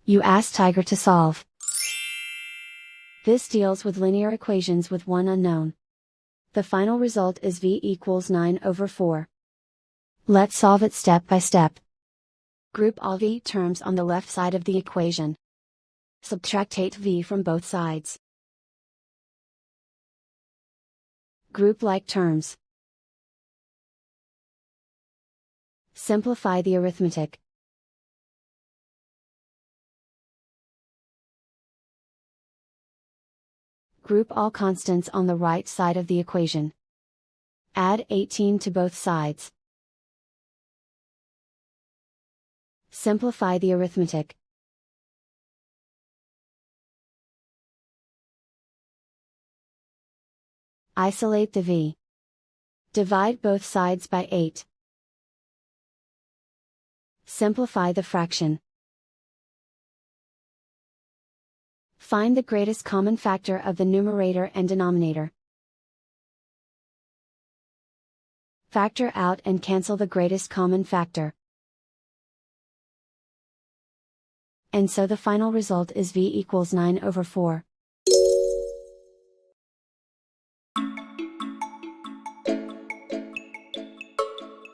You ask Tiger to solve. This deals with linear equations with one unknown. The final result is v equals 9/4. Let's solve it step by step. Group all v terms on the left side of the equation. Subtract 8v from both sides. Group like terms. Simplify the arithmetic. Group all constants on the right side of the equation. Add 18 to both sides. Simplify the arithmetic. Isolate the v. Divide both sides by 8. Simplify the fraction. Find the greatest common factor of the numerator and denominator. Factor out and cancel the greatest common factor. And so the final result is v equals 9/4.